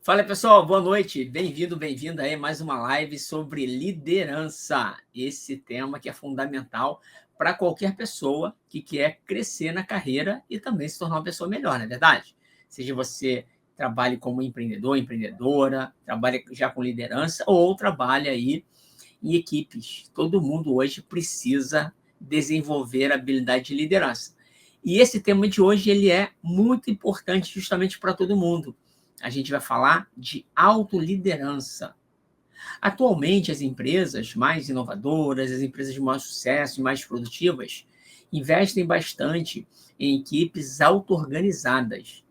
Fala pessoal, boa noite, bem-vinda aí a mais uma live sobre liderança, esse tema que é fundamental para qualquer pessoa que quer crescer na carreira e também se tornar uma pessoa melhor, não é verdade? Seja você trabalhe como empreendedor, empreendedora, trabalhe já com liderança ou trabalhe aí em equipes, todo mundo hoje precisa desenvolver a habilidade de liderança. E esse tema de hoje ele é muito importante justamente para todo mundo. A gente vai falar de autoliderança. Atualmente, as empresas mais inovadoras, as empresas de maior sucesso e mais produtivas, investem bastante em equipes auto-organizadas.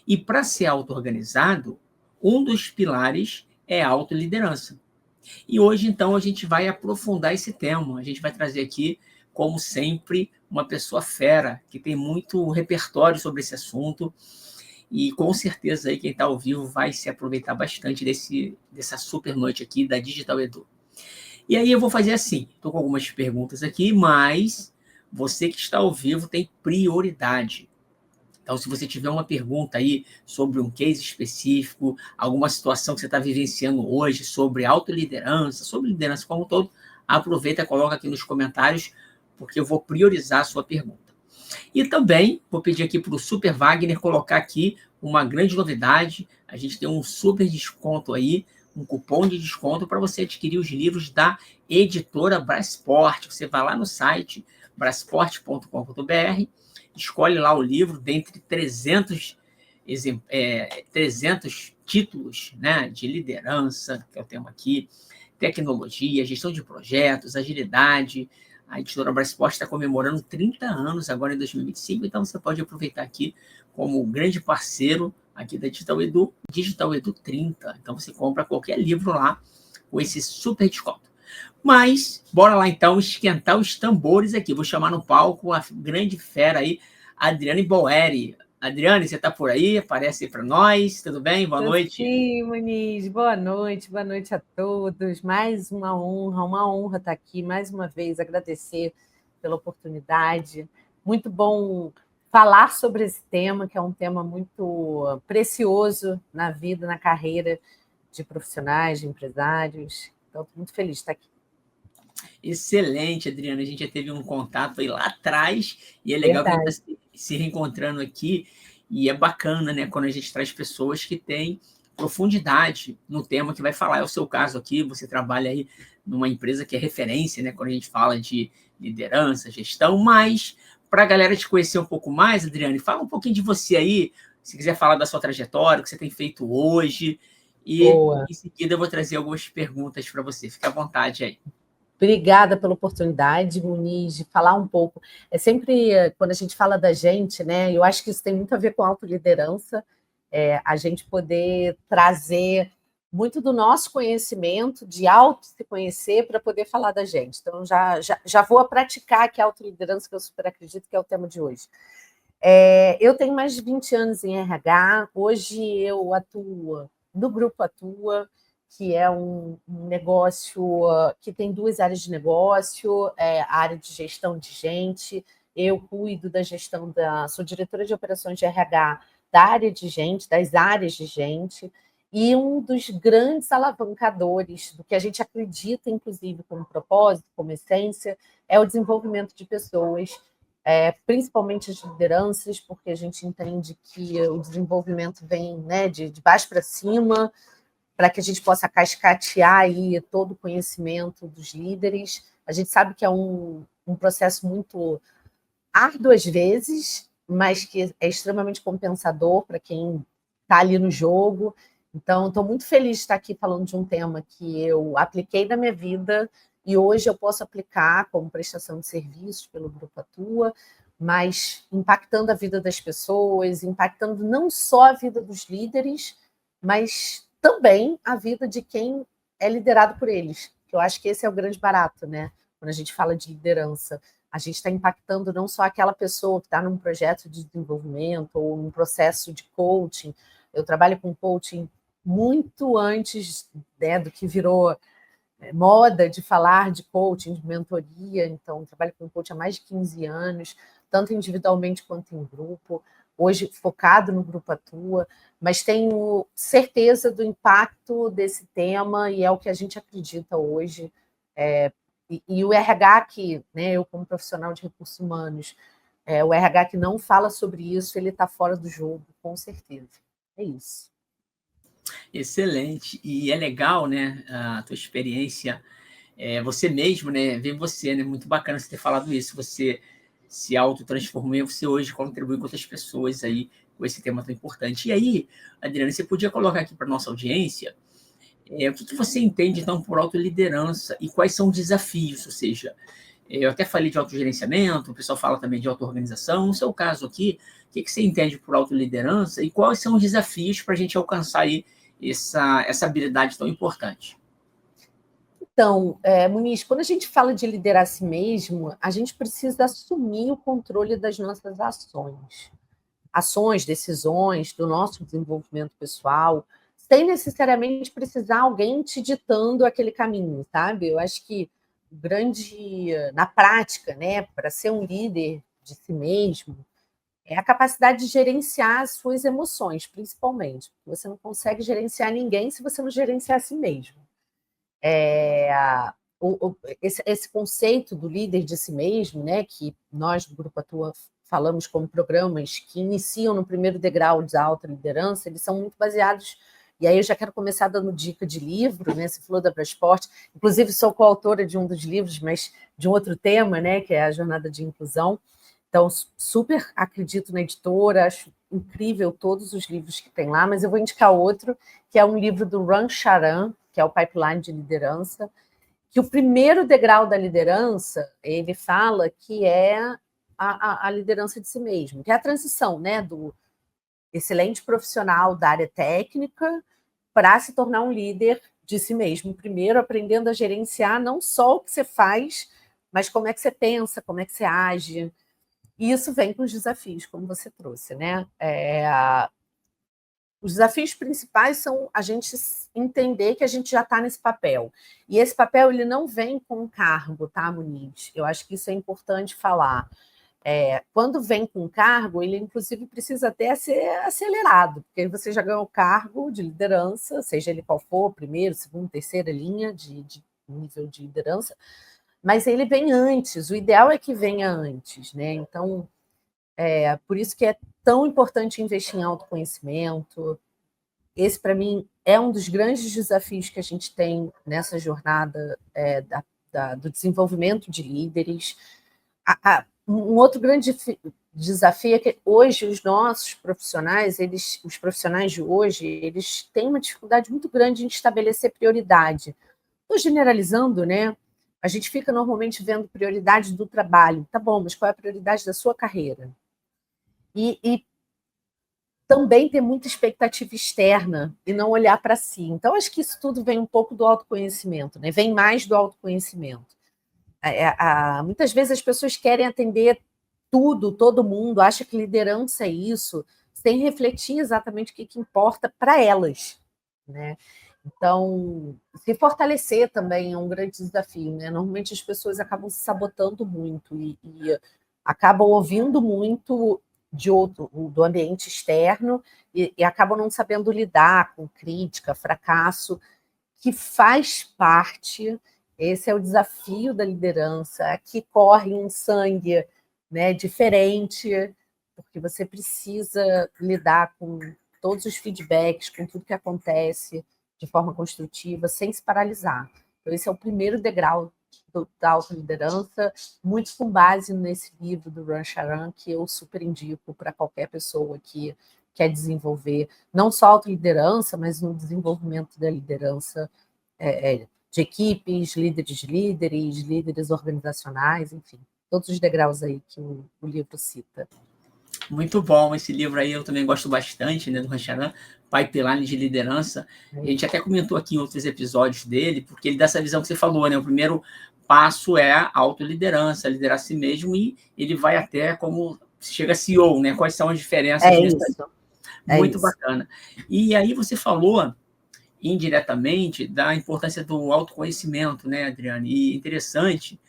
E para ser auto-organizado, um dos pilares é a autoliderança. E hoje, então, a gente vai aprofundar esse tema. A gente vai trazer aqui, como sempre, uma pessoa fera, que tem muito repertório sobre esse assunto. E com certeza aí quem está ao vivo vai se aproveitar bastante dessa super noite aqui da Digital Edu. E aí eu vou fazer assim, estou com algumas perguntas aqui, mas você que está ao vivo tem prioridade. Então, se você tiver uma pergunta aí sobre um case específico, alguma situação que você está vivenciando hoje sobre autoliderança, sobre liderança como um todo, aproveita e coloca aqui nos comentários, porque eu vou priorizar a sua pergunta. E também vou pedir aqui para o Super Wagner colocar aqui uma grande novidade. A gente tem um super desconto aí, um cupom de desconto para você adquirir os livros da editora Brasport. Você vai lá no site brasport.com.br, escolhe lá o livro dentre 300 títulos, né, de liderança, que é o tema aqui, tecnologia, gestão de projetos, agilidade. A editora Brasport está comemorando 30 anos agora em 2025, então você pode aproveitar aqui como grande parceiro aqui da Digital Edu 30. Então você compra qualquer livro lá com esse super desconto. Mas, bora lá então esquentar os tambores aqui. Vou chamar no palco a grande fera aí, Adriane Boeri. Adriane, você está por aí? Aparece aí para nós. Tudo bem? Boa noite. Sim, Muniz. Boa noite a todos. Mais uma honra estar aqui, mais uma vez agradecer pela oportunidade. Muito bom falar sobre esse tema, que é um tema muito precioso na vida, na carreira de profissionais, de empresários. Então, estou muito feliz de estar aqui. Excelente, Adriana. A gente já teve um contato aí lá atrás e é legal que a gente está se reencontrando aqui. E é bacana, né, quando a gente traz pessoas que têm profundidade no tema que vai falar. É o seu caso aqui, você trabalha aí numa empresa que é referência, né, quando a gente fala de liderança, gestão, mas para a galera te conhecer um pouco mais, Adriane, fala um pouquinho de você aí, se quiser falar da sua trajetória, o que você tem feito hoje, e Boa. em seguida eu vou trazer algumas perguntas para você. Fique à vontade aí. Obrigada pela oportunidade, Muniz, de falar um pouco. É sempre, quando a gente fala da gente, né? Eu acho que isso tem muito a ver com autoliderança, a gente poder trazer muito do nosso conhecimento, de auto se conhecer, para poder falar da gente. Então, já vou praticar aqui a autoliderança, que eu super acredito que é o tema de hoje. Eu tenho mais de 20 anos em RH, hoje eu atuo no Grupo Atua, que é um negócio que tem duas áreas de negócio, a área de gestão de gente, eu cuido da gestão sou diretora de operações de RH da área de gente, das áreas de gente, e um dos grandes alavancadores do que a gente acredita, inclusive, como propósito, como essência, é o desenvolvimento de pessoas, principalmente as lideranças, porque a gente entende que o desenvolvimento vem, né, de baixo para cima, para que a gente possa cascatear aí todo o conhecimento dos líderes. A gente sabe que é um processo muito árduo às vezes, mas que é extremamente compensador para quem está ali no jogo. Então, estou muito feliz de estar aqui falando de um tema que eu apliquei na minha vida e hoje eu posso aplicar como prestação de serviços pelo Grupo Atua, mas impactando a vida das pessoas, impactando não só a vida dos líderes, mas também a vida de quem é liderado por eles. Eu acho que esse é o grande barato, né? Quando a gente fala de liderança, a gente está impactando não só aquela pessoa que está num projeto de desenvolvimento ou num processo de coaching. Eu trabalho com coaching muito antes, né, do que virou moda de falar de coaching, de mentoria. Então, trabalho com coaching há mais de 15 anos. tanto individualmente quanto em grupo, hoje focado no Grupo Atua, mas tenho certeza do impacto desse tema e é o que a gente acredita hoje. E o RH que, né, eu como profissional de recursos humanos, o RH que não fala sobre isso, ele está fora do jogo, com certeza. É isso. Excelente. E é legal, né, a tua experiência, você mesmo, né, ver você, né, muito bacana você ter falado isso, você se autotransformou e você hoje contribui com outras pessoas aí com esse tema tão importante. E aí, Adriana, você podia colocar aqui para nossa audiência o que você entende, então, por autoliderança e quais são os desafios, ou seja, eu até falei de autogerenciamento, o pessoal fala também de auto-organização. No seu caso aqui, o que você entende por autoliderança e quais são os desafios para a gente alcançar aí essa habilidade tão importante? Então, Muniz, quando a gente fala de liderar a si mesmo, a gente precisa assumir o controle das nossas ações. Ações, decisões, do nosso desenvolvimento pessoal, sem necessariamente precisar alguém te ditando aquele caminho, sabe? Eu acho que na prática, né, para ser um líder de si mesmo, é a capacidade de gerenciar as suas emoções, principalmente. Você não consegue gerenciar ninguém se você não gerenciar a si mesmo. Esse conceito do líder de si mesmo, né, que nós do Grupo Atua falamos como programas que iniciam no primeiro degrau da alta liderança, eles são muito baseados. E aí eu já quero começar dando dica de livro, né? Você falou da Brasport, inclusive sou coautora de um dos livros, mas de um outro tema, né? Que é a jornada de inclusão. Então, super acredito na editora, acho incrível todos os livros que tem lá, mas eu vou indicar outro, que é um livro do Ram Charan, que é o Pipeline de Liderança, que o primeiro degrau da liderança, ele fala que é a liderança de si mesmo, que é a transição, né, do excelente profissional da área técnica para se tornar um líder de si mesmo. Primeiro, aprendendo a gerenciar não só o que você faz, mas como é que você pensa, como é que você age. E isso vem com os desafios, como você trouxe, né? Os desafios principais são a gente entender que a gente já está nesse papel. E esse papel ele não vem com cargo, tá, Muniz? Eu acho que isso é importante falar. Quando vem com cargo, ele inclusive precisa até ser acelerado, porque você já ganhou o cargo de liderança, seja ele qual for, primeiro, segundo, terceira linha de nível de liderança, mas ele vem antes, o ideal é que venha antes, né? Então, por isso que é tão importante investir em autoconhecimento. Esse, para mim, é um dos grandes desafios que a gente tem nessa jornada do desenvolvimento de líderes. Um outro grande desafio é que hoje os nossos profissionais, os profissionais de hoje, eles têm uma dificuldade muito grande em estabelecer prioridade. Estou generalizando, né? A gente fica normalmente vendo prioridade do trabalho. Tá bom, mas qual é a prioridade da sua carreira? E também ter muita expectativa externa e não olhar para si. Então, acho que isso tudo vem um pouco do autoconhecimento, né? Vem mais do autoconhecimento. Muitas vezes as pessoas querem atender tudo, todo mundo, acha que liderança é isso, sem refletir exatamente o que importa para elas, né? Então, se fortalecer também é um grande desafio, né? Normalmente as pessoas acabam se sabotando muito e acabam ouvindo muito do ambiente externo e acabam não sabendo lidar com crítica, fracasso, que faz parte. Esse é o desafio da liderança. Aqui corre um sangue, né, diferente, porque você precisa lidar com todos os feedbacks, com tudo que acontece de forma construtiva, sem se paralisar. Então, esse é o primeiro degrau da autoliderança, muito com base nesse livro do Ram Charan, que eu super indico para qualquer pessoa que quer desenvolver não só autoliderança, mas no desenvolvimento da liderança de equipes, líderes de líderes, líderes organizacionais, enfim, todos os degraus aí que o livro cita. Muito bom esse livro aí, eu também gosto bastante, né, do Rancharan, Pipeline de Liderança. A gente até comentou aqui em outros episódios dele, porque ele dá essa visão que você falou, né? O primeiro passo é a autoliderança, liderar a si mesmo, e ele vai até como chega a CEO, né? Quais são as diferenças Muito bacana. E aí você falou indiretamente da importância do autoconhecimento, né, Adriane? E interessante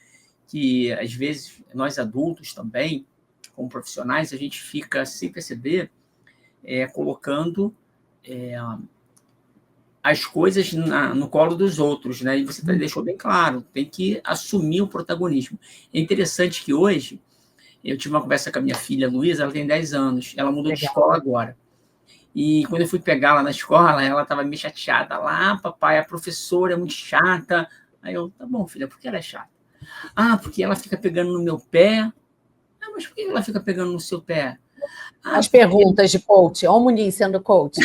que, às vezes, nós adultos também, como profissionais, a gente fica, sem perceber, colocando as coisas no colo dos outros, né? E você deixou bem claro, tem que assumir o protagonismo. É interessante que hoje, eu tive uma conversa com a minha filha, Luísa, ela tem 10 anos, ela mudou de escola agora. E quando eu fui pegar ela na escola, ela estava meio chateada. Lá, papai, a professora é muito chata. Aí eu, tá bom, filha, por que ela é chata? Ah, porque ela fica pegando no meu pé. Ah, mas por que ela fica pegando no seu pé? As perguntas de coach, ó o Muniz sendo coach.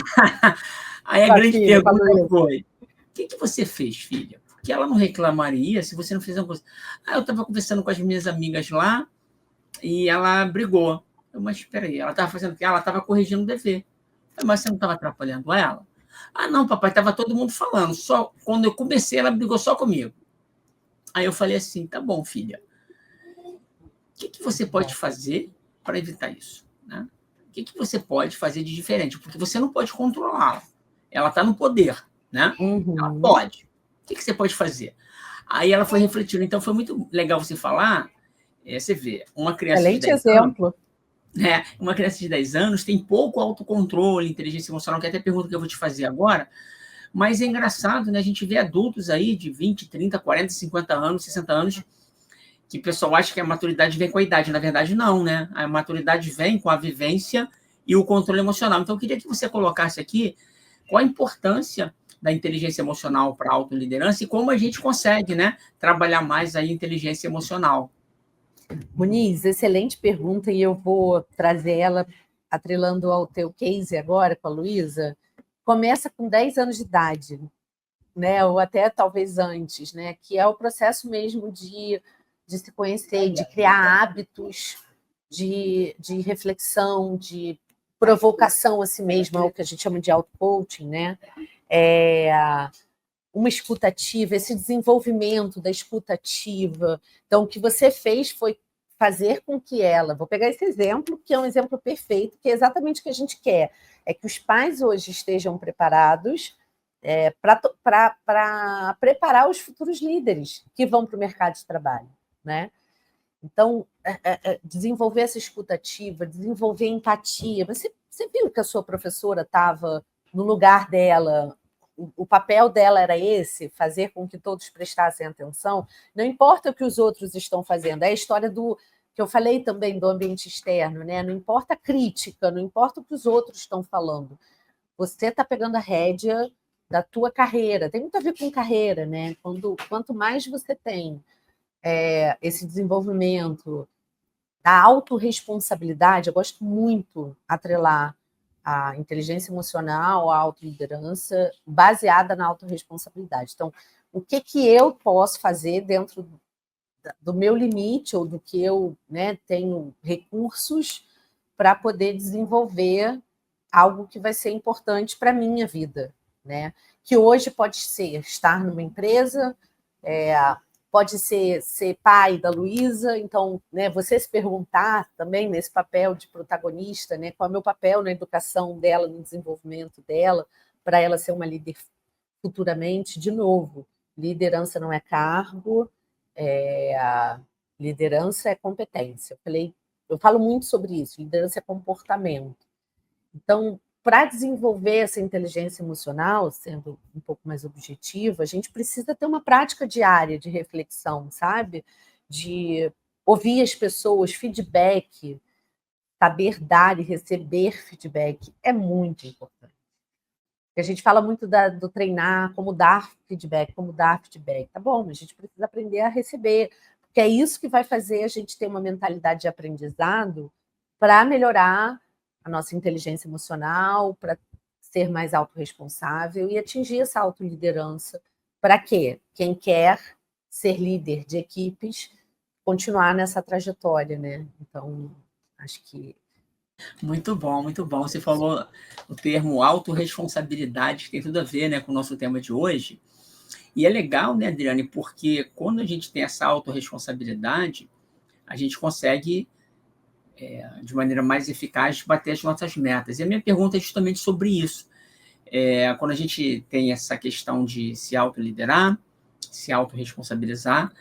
Aí a grande pergunta foi, o que você fez, filha? Porque ela não reclamaria se você não fez uma coisa. Ah, eu estava conversando com as minhas amigas lá e ela brigou. Mas espera aí, ela estava fazendo o quê? Ela estava corrigindo o dever. Mas você não estava atrapalhando ela? Ah, não, papai, estava todo mundo falando. Só quando eu comecei, ela brigou só comigo. Aí eu falei assim, tá bom, filha. O que você pode fazer para evitar isso? Né? O que você pode fazer de diferente? Porque você não pode controlá-la. Ela está no poder, né? Ela pode. O que você pode fazer? Aí ela foi refletindo. Então, foi muito legal você falar. Você vê, uma criança Excelente de 10 exemplo. Anos, uma criança de 10 anos tem pouco autocontrole, inteligência emocional, que é até a pergunta que eu vou te fazer agora. Mas é engraçado, né? A gente vê adultos aí de 20, 30, 40, 50 anos, 60 anos, que o pessoal acha que a maturidade vem com a idade. Na verdade, não, né? A maturidade vem com a vivência e o controle emocional. Então, eu queria que você colocasse aqui qual a importância da inteligência emocional para a autoliderança e como a gente consegue, né, trabalhar mais a inteligência emocional. Muniz, excelente pergunta, e eu vou trazer ela atrelando ao teu case agora com a Luísa. Começa com 10 anos de idade, né? Ou até talvez antes, né? Que é o processo mesmo de se conhecer, de criar hábitos de reflexão, de provocação a si mesma, o que a gente chama de auto-coaching, né? Uma escutativa, esse desenvolvimento da escutativa. Então, o que você fez foi fazer com que ela... Vou pegar esse exemplo, que é um exemplo perfeito, que é exatamente o que a gente quer. É que os pais hoje estejam preparados para preparar os futuros líderes que vão para o mercado de trabalho, né? Então, desenvolver essa escutativa, desenvolver empatia. Você viu que a sua professora estava no lugar dela, o papel dela era esse, fazer com que todos prestassem atenção? Não importa o que os outros estão fazendo, é a história do que eu falei também do ambiente externo, né? Não importa a crítica, não importa o que os outros estão falando. Você está pegando a rédea da tua carreira. Tem muito a ver com carreira, né? Quanto mais você tem esse desenvolvimento da autorresponsabilidade, eu gosto muito atrelar a inteligência emocional, a autoliderança, baseada na autorresponsabilidade. Então, o que eu posso fazer dentro do meu limite, ou do que eu, né, tenho recursos para poder desenvolver algo que vai ser importante para a minha vida, né? Que hoje pode ser estar numa empresa, pode ser pai da Luísa. Então, né, você se perguntar também nesse papel de protagonista, né, qual é o meu papel na educação dela, no desenvolvimento dela, para ela ser uma líder futuramente. De novo, liderança não é cargo, liderança é competência. Eu falo muito sobre isso, liderança é comportamento. Então, para desenvolver essa inteligência emocional, sendo um pouco mais objetiva, a gente precisa ter uma prática diária de reflexão, sabe? De ouvir as pessoas, feedback, saber dar e receber feedback é muito importante. A gente fala muito do treinar, como dar feedback, como dar feedback. Tá bom, mas a gente precisa aprender a receber, porque é isso que vai fazer a gente ter uma mentalidade de aprendizado para melhorar a nossa inteligência emocional, para ser mais autorresponsável e atingir essa autoliderança. Para quê? Quem quer ser líder de equipes, continuar nessa trajetória, né? Então, acho que... Muito bom, muito bom. Você falou o termo autorresponsabilidade, que tem tudo a ver, né, com o nosso tema de hoje. E é legal, né, Adriane, porque quando a gente tem essa autorresponsabilidade, a gente consegue, de maneira mais eficaz, bater as nossas metas. E a minha pergunta é justamente sobre isso. Quando a gente tem essa questão de se autoliderar, se autorresponsabilizar,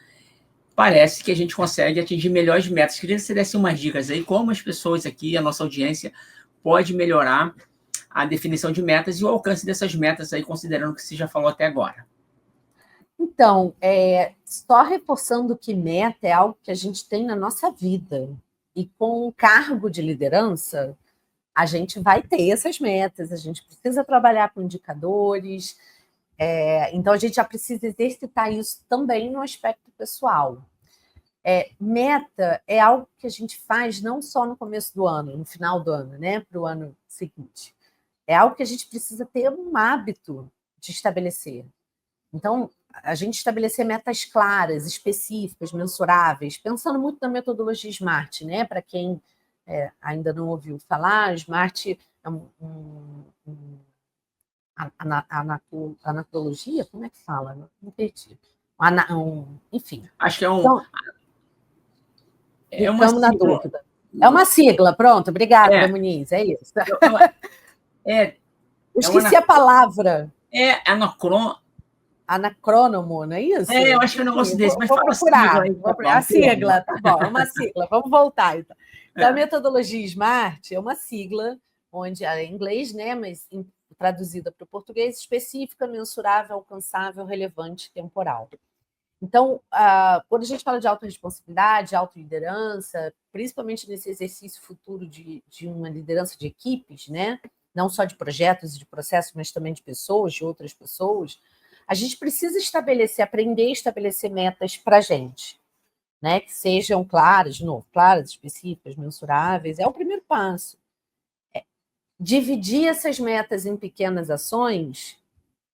parece que a gente consegue atingir melhores metas. Queria que você desse umas dicas aí, como as pessoas aqui, a nossa audiência, pode melhorar a definição de metas e o alcance dessas metas aí, considerando o que você já falou até agora. Então, só reforçando que meta é algo que a gente tem na nossa vida. E com o cargo de liderança, a gente vai ter essas metas, a gente precisa trabalhar com indicadores, então a gente já precisa exercitar isso também no aspecto pessoal. Meta é algo que a gente faz não só no começo do ano, no final do ano, né, para o ano seguinte. É algo que a gente precisa ter um hábito de estabelecer. Então, a gente estabelecer metas claras, específicas, mensuráveis, pensando muito na metodologia SMART, né? Para quem ainda não ouviu falar, SMART é anatologia, como é que fala? Não perdi. Enfim. Acho que Então, é uma ficamos na sigla. dúvida. É uma sigla, pronto, obrigada, É, Muniz, é isso. Eu é uma esqueci a palavra. Anacrônomo, não é isso? eu acho que é um negócio desse, mas vou fala a sigla procurar. aí. A sigla, tá bom, é uma sigla. Vamos voltar, então. Então, a metodologia SMART é uma sigla, onde é em inglês, né, mas traduzida para o português, específica, mensurável, alcançável, relevante, temporal. Então, quando a gente fala de autorresponsabilidade, autoliderança, principalmente nesse exercício futuro de uma liderança de equipes, né, não só de projetos e de processos, mas também de pessoas, de outras pessoas, a gente precisa aprender a estabelecer metas para a gente, né? Que sejam claras, de novo, claras, específicas, mensuráveis. É o primeiro passo. Dividir essas metas em pequenas ações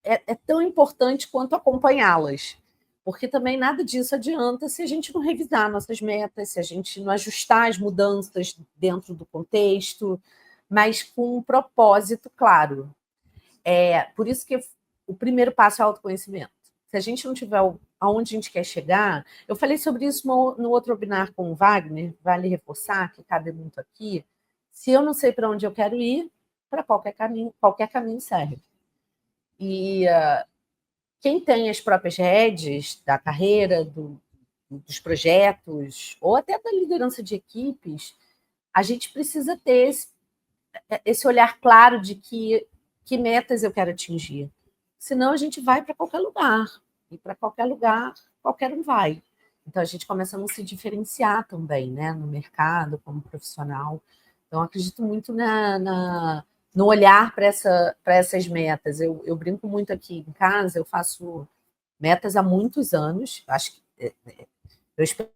é tão importante quanto acompanhá-las. Porque também nada disso adianta se a gente não revisar nossas metas, se a gente não ajustar as mudanças dentro do contexto, mas com um propósito claro. Por isso que o primeiro passo é o autoconhecimento. Se a gente não tiver aonde a gente quer chegar, eu falei sobre isso no outro webinar com o Wagner, vale reforçar, que cabe muito aqui. Se eu não sei para onde eu quero ir, para qualquer caminho serve. E quem tem as próprias redes da carreira, dos projetos, ou até da liderança de equipes, a gente precisa ter esse olhar claro de que metas eu quero atingir. Senão a gente vai para qualquer lugar. E para qualquer lugar, qualquer um vai. Então a gente começa a não se diferenciar também, né, no mercado, como profissional. Então acredito muito no olhar para essas metas. Eu brinco muito aqui em casa, eu faço metas há muitos anos. Acho que eu espero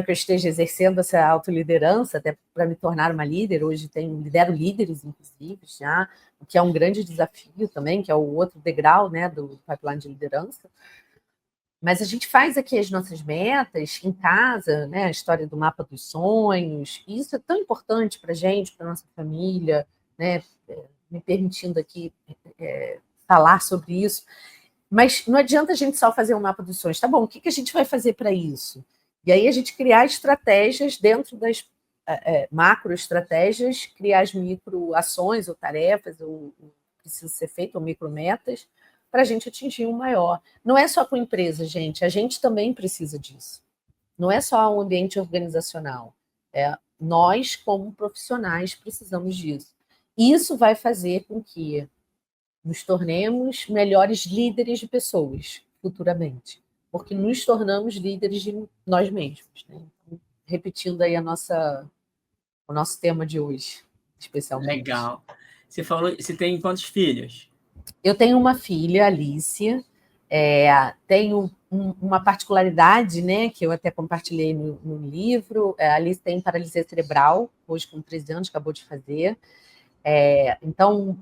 que eu esteja exercendo essa autoliderança, até para me tornar uma líder. Hoje lidero líderes, inclusive, já, o que é um grande desafio também, que é o outro degrau, né, do pipeline de liderança. Mas a gente faz aqui as nossas metas em casa, né, a história do mapa dos sonhos, e isso é tão importante para a gente, para a nossa família, né, me permitindo aqui falar sobre isso. Mas não adianta a gente só fazer um mapa dos sonhos. Tá bom, o que a gente vai fazer para isso? E aí a gente criar estratégias dentro das macroestratégias, criar as microações ou tarefas, ou precisa ser feito, ou micrometas, para a gente atingir um maior. Não é só com empresa, gente, a gente também precisa disso. Não é só um ambiente organizacional. Nós, como profissionais, precisamos disso. Isso vai fazer com que nos tornemos melhores líderes de pessoas futuramente, porque nos tornamos líderes de nós mesmos. Né? Então, repetindo aí o nosso tema de hoje, especialmente. Legal. Você falou, você tem quantos filhos? Eu tenho uma filha, Alice, tenho uma particularidade, né, que eu até compartilhei no livro. A Alice tem paralisia cerebral, hoje com 13 anos, acabou de fazer. Então,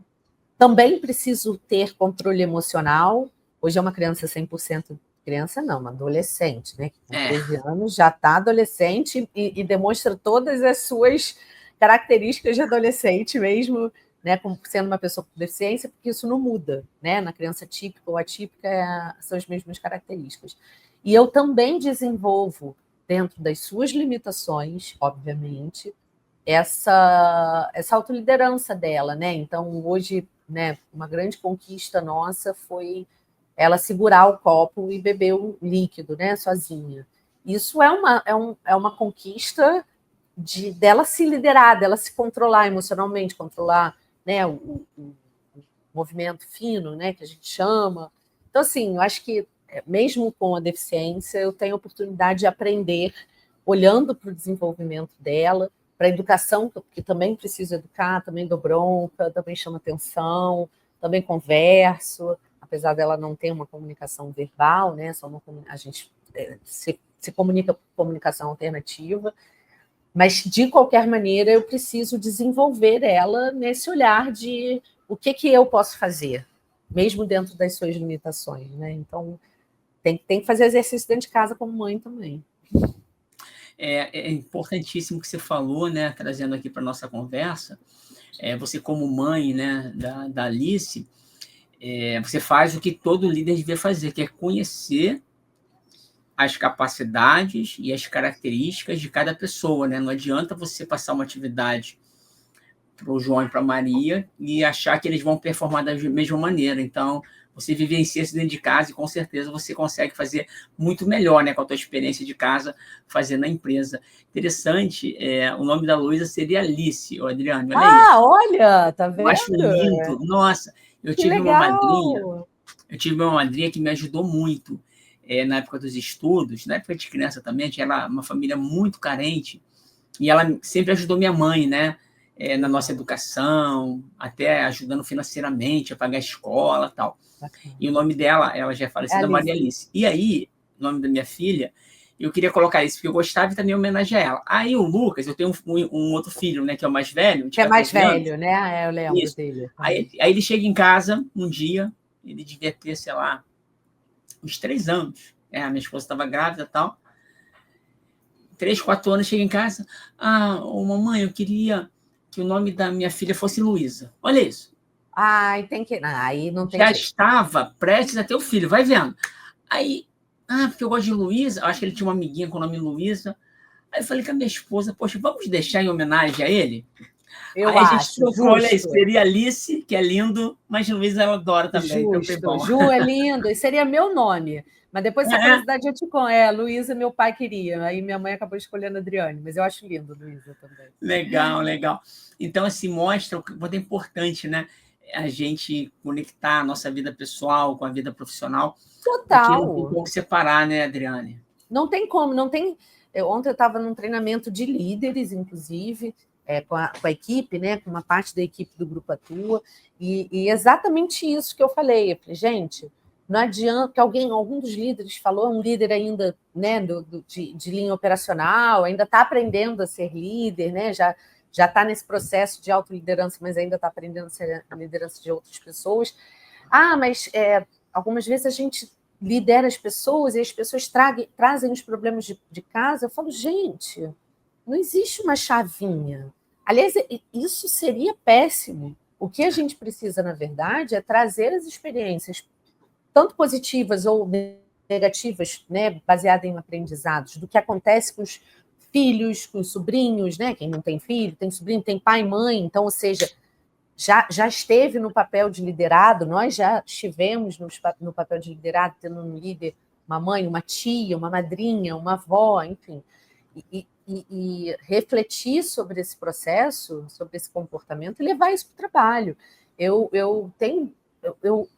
também preciso ter controle emocional. Hoje é uma criança 100%, criança não, uma adolescente, né? Com 13 anos já está adolescente e demonstra todas as suas características de adolescente mesmo, né? Como sendo uma pessoa com deficiência, porque isso não muda, né? Na criança típica ou atípica são as mesmas características. E eu também desenvolvo, dentro das suas limitações, obviamente, essa autoliderança dela, né? Então, hoje, né, uma grande conquista nossa foi ela segurar o copo e beber o líquido, né, sozinha. Isso é uma conquista dela se liderar, dela se controlar emocionalmente, controlar, né, o movimento fino, né, que a gente chama. Então, assim, eu acho que, mesmo com a deficiência, eu tenho a oportunidade de aprender, olhando para o desenvolvimento dela, para a educação, que também preciso educar, também dou bronca, também chamo atenção, também converso, apesar dela não ter uma comunicação verbal, né, a gente se comunica por comunicação alternativa, mas, de qualquer maneira, eu preciso desenvolver ela nesse olhar de o que eu posso fazer, mesmo dentro das suas limitações, né? Então, tem que fazer exercício dentro de casa como mãe também. É importantíssimo o que você falou, né, trazendo aqui para a nossa conversa. Você como mãe, né, da Alice, você faz o que todo líder devia fazer, que é conhecer as capacidades e as características de cada pessoa, né? Não adianta você passar uma atividade para o João e para a Maria e achar que eles vão performar da mesma maneira. Então, você vivencia isso dentro de casa e com certeza você consegue fazer muito melhor, né, com a tua experiência de casa, fazendo na empresa. Interessante, o nome da Luísa seria Alice, Adriane, olha isso. Olha, tá Eu acho vendo? lindo. Nossa, eu Que tive uma madrinha, legal! que me ajudou muito na época dos estudos, na época de criança também, tinha uma família muito carente, e ela sempre ajudou minha mãe, né? Na nossa educação, até ajudando financeiramente a pagar a escola e tal. Bacana. E o nome dela, ela já é falecida, Maria Alice. E aí, o nome da minha filha, eu queria colocar isso, porque eu gostava e também homenagear ela. Aí o Lucas, eu tenho um outro filho, né, que é o mais velho, de Que é mais 14 anos. velho, né? Eu lembro Isso. dele. Aí ele chega em casa um dia, ele devia ter, sei lá, uns 3 anos. A minha esposa estava grávida e tal. 3, 4 anos, chega em casa. Mamãe, eu queria que o nome da minha filha fosse Luísa. Olha isso. Ai, tem que. Aí não tem Já jeito. estava prestes a ter o filho, vai vendo. Aí, porque eu gosto de Luísa, acho que ele tinha uma amiguinha com o nome Luísa. Aí eu falei com a minha esposa, poxa, vamos deixar em homenagem a ele? Eu Aí a gente acho, trocou, olha isso, justo. seria Alice, que é lindo, mas Luísa ela adora também, então foi Justo. bom. Ju é lindo, e seria meu nome. Mas depois, essa É, curiosidade eu te conto. Luísa, meu pai queria. Aí minha mãe acabou escolhendo a Adriane, mas eu acho lindo, Luísa, também. legal, legal. Então, assim, mostra o quanto é importante, né? A gente conectar a nossa vida pessoal com a vida profissional, porque não tem Total. como separar, né, Adriane? Não tem como, não tem. Ontem eu estava num treinamento de líderes, inclusive, com a equipe, né, com uma parte da equipe do Grupo Atua, e exatamente isso que eu falei. Eu falei, gente, não adianta que algum dos líderes falou, um líder ainda, né, de linha operacional, ainda está aprendendo a ser líder, né, já está nesse processo de autoliderança, mas ainda está aprendendo a ser a liderança de outras pessoas. Mas algumas vezes a gente lidera as pessoas e as pessoas trazem os problemas de casa. Eu falo, gente, não existe uma chavinha. Aliás, isso seria péssimo. O que a gente precisa, na verdade, é trazer as experiências, tanto positivas ou negativas, né, baseadas em aprendizados, do que acontece com os filhos, com os sobrinhos, né? Quem não tem filho, tem sobrinho, tem pai e mãe. Então, ou seja, já esteve no papel de liderado, nós já estivemos no papel de liderado, tendo um líder, uma mãe, uma tia, uma madrinha, uma avó, enfim. E refletir sobre esse processo, sobre esse comportamento e levar isso para o trabalho. Eu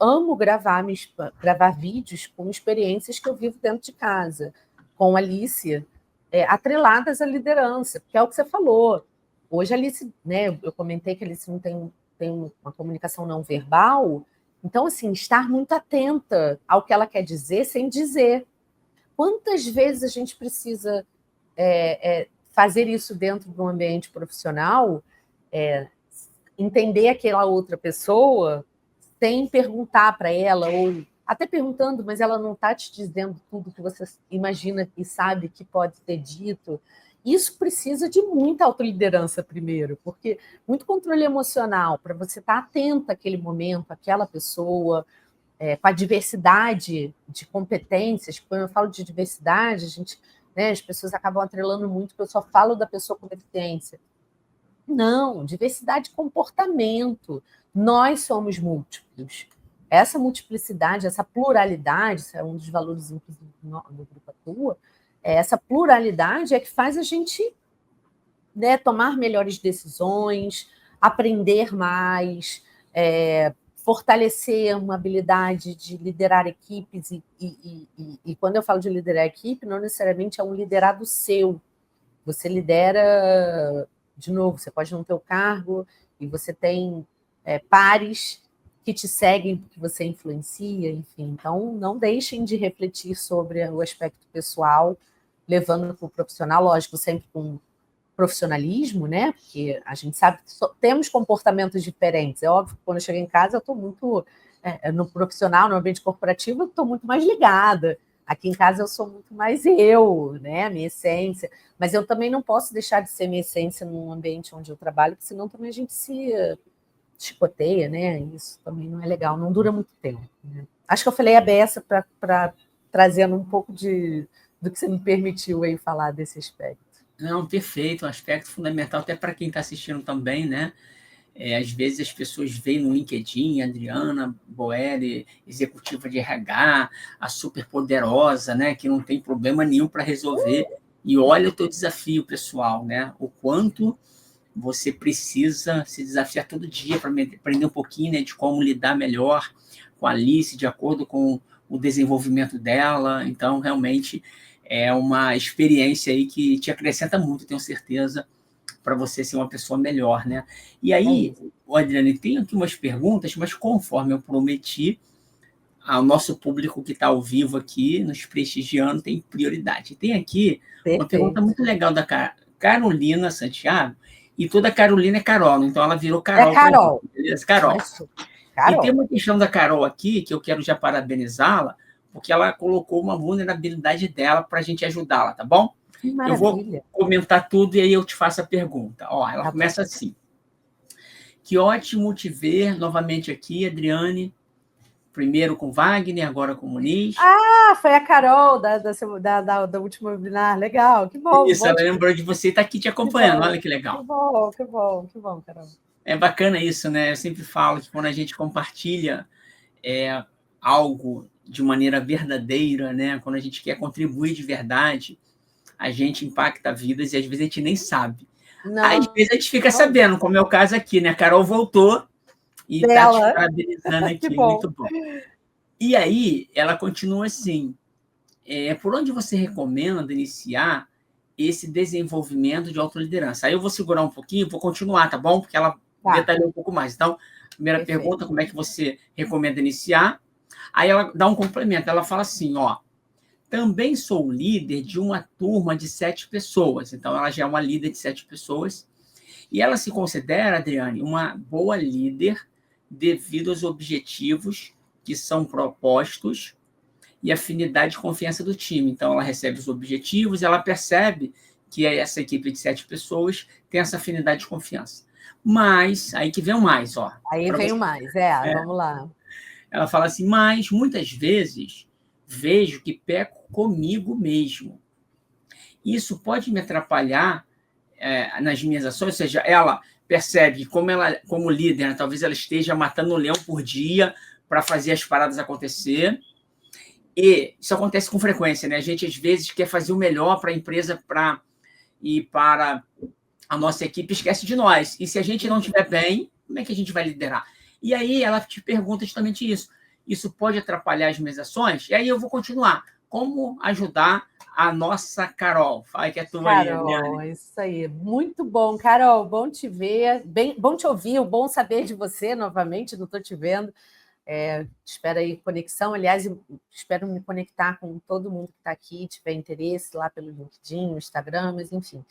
amo gravar vídeos com experiências que eu vivo dentro de casa, com Alice, atreladas à liderança, porque é o que você falou. Hoje a Alice, né, eu comentei que a Alice não tem uma comunicação não verbal, então, assim, estar muito atenta ao que ela quer dizer sem dizer. Quantas vezes a gente precisa fazer isso dentro de um ambiente profissional, entender aquela outra pessoa sem perguntar para ela, ou até perguntando, mas ela não está te dizendo tudo que você imagina e sabe que pode ter dito. Isso precisa de muita autoliderança primeiro, porque muito controle emocional, para você estar atenta àquele momento, àquela pessoa, com a diversidade de competências. Quando eu falo de diversidade, as pessoas acabam atrelando muito que eu só falo da pessoa com deficiência. Não, diversidade de comportamento. Nós somos múltiplos. Essa multiplicidade, essa pluralidade, isso é um dos valores, inclusive, do Grupo Atua, essa pluralidade é que faz a gente, né, tomar melhores decisões, aprender mais, fortalecer uma habilidade de liderar equipes. E quando eu falo de liderar equipe, não necessariamente é um liderado seu. Você lidera, de novo, você pode não ter o cargo e você tem pares que te seguem porque você influencia, enfim. Então, não deixem de refletir sobre o aspecto pessoal, levando para o profissional, lógico, sempre com profissionalismo, né? Porque a gente sabe que temos comportamentos diferentes. É óbvio que quando eu chego em casa, eu estou muito no profissional, no ambiente corporativo, eu estou muito mais ligada. Aqui em casa eu sou muito mais eu, né? Minha essência. Mas eu também não posso deixar de ser minha essência num ambiente onde eu trabalho, porque senão também a gente se chicoteia, né? Isso também não é legal, não dura muito tempo. Né? Acho que eu falei a beça para trazendo um pouco do que você me permitiu aí falar desse aspecto. Não, perfeito, um aspecto fundamental até para quem está assistindo também, né? Às vezes as pessoas veem no LinkedIn, Adriana Boeri, executiva de RH, a super poderosa, né? Que não tem problema nenhum para resolver. E olha o teu desafio pessoal, né? O quanto você precisa se desafiar todo dia para aprender um pouquinho, né, de como lidar melhor com a Alice, de acordo com o desenvolvimento dela. Então, realmente, é uma experiência aí que te acrescenta muito, tenho certeza, para você ser uma pessoa melhor, né? E aí, Adriane, tem aqui umas perguntas, mas conforme eu prometi, ao nosso público que está ao vivo aqui, nos prestigiando, tem prioridade. Tem aqui uma pergunta muito legal da Carolina Santiago, e toda Carolina é Carol, então ela virou Carol. É Carol. Gente, beleza? Carol. Carol. E tem uma questão da Carol aqui, que eu quero já parabenizá-la, porque ela colocou uma vulnerabilidade dela para a gente ajudá-la, tá bom? Eu vou comentar tudo e aí eu te faço a pergunta. Ó, ela começa assim. Que ótimo te ver novamente aqui, Adriane. Primeiro com Wagner, agora com Muniz. Ah, foi a Carol da última webinar. Legal, que bom. Isso, ela lembrou de você e está aqui te acompanhando. Olha que legal. Que bom, Carol. É bacana isso, né? Eu sempre falo que quando a gente compartilha algo de maneira verdadeira, né? Quando a gente quer contribuir de verdade, a gente impacta vidas e às vezes a gente nem sabe. Às vezes a gente fica sabendo, como é o caso aqui, né? A Carol voltou e está te parabenizando aqui. Muito bom. E aí, ela continua assim. Por onde você recomenda iniciar esse desenvolvimento de autoliderança? Aí eu vou segurar um pouquinho, vou continuar, tá bom? Porque ela detalhou um pouco mais. Então, primeira pergunta, como é que você recomenda iniciar? Aí ela dá um complemento, ela fala assim, ó, também sou líder de uma turma de 7 pessoas. Então, ela já é uma líder de 7 pessoas. E ela se considera, Adriane, uma boa líder devido aos objetivos que são propostos e afinidade e confiança do time. Então, ela recebe os objetivos e ela percebe que essa equipe de 7 pessoas tem essa afinidade e confiança. Mas, aí que vem o mais, ó. Aí vem o mais, vamos lá. Ela fala assim, mas muitas vezes vejo que peco comigo mesmo. Isso pode me atrapalhar nas minhas ações, ou seja, ela percebe que como líder, né, talvez ela esteja matando um leão por dia para fazer as paradas acontecer. E isso acontece com frequência, né? A gente, às vezes, quer fazer o melhor para a empresa e para a nossa equipe, esquece de nós. E se a gente não estiver bem, como é que a gente vai liderar? E aí ela te pergunta justamente isso. Isso pode atrapalhar as minhas ações? E aí eu vou continuar. Como ajudar a nossa Carol? Fala que é tua aí, Carol, isso aí. Muito bom, Carol. Bom te ver, bom te ouvir, bom saber de você novamente, não estou te vendo. Espero aí conexão. Aliás, espero me conectar com todo mundo que está aqui, tiver interesse lá pelo LinkedIn, no Instagram, mas enfim.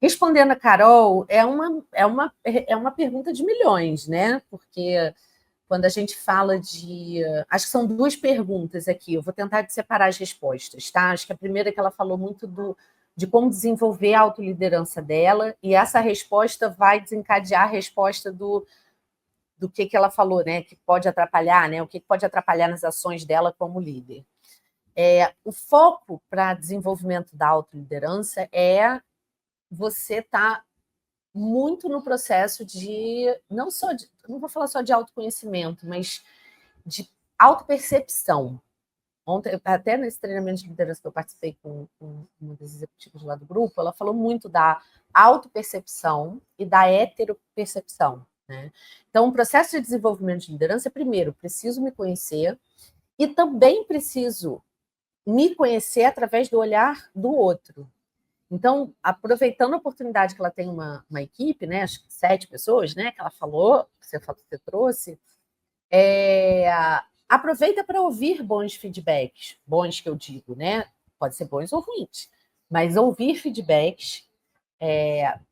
Respondendo a Carol, é uma pergunta de milhões, né? Porque quando a gente fala de. Acho que são duas perguntas aqui, eu vou tentar separar as respostas, tá? Acho que a primeira é que ela falou muito de como desenvolver a autoliderança dela, e essa resposta vai desencadear a resposta do que ela falou, né? Que pode atrapalhar, né? O que pode atrapalhar nas ações dela como líder. O foco para desenvolvimento da autoliderança é você estar muito no processo de, não vou falar só de autoconhecimento, mas de autopercepção. Ontem, até nesse treinamento de liderança que eu participei com uma das executivas lá do grupo, ela falou muito da autopercepção e da heteropercepção, né? Então, o processo de desenvolvimento de liderança, primeiro, preciso me conhecer e também preciso me conhecer através do olhar do outro. Então, aproveitando a oportunidade que ela tem uma equipe, né, acho que 7 pessoas, né, que ela falou, que você trouxe, aproveita para ouvir bons feedbacks, bons que eu digo, né? Pode ser bons ou ruins, mas ouvir feedbacks,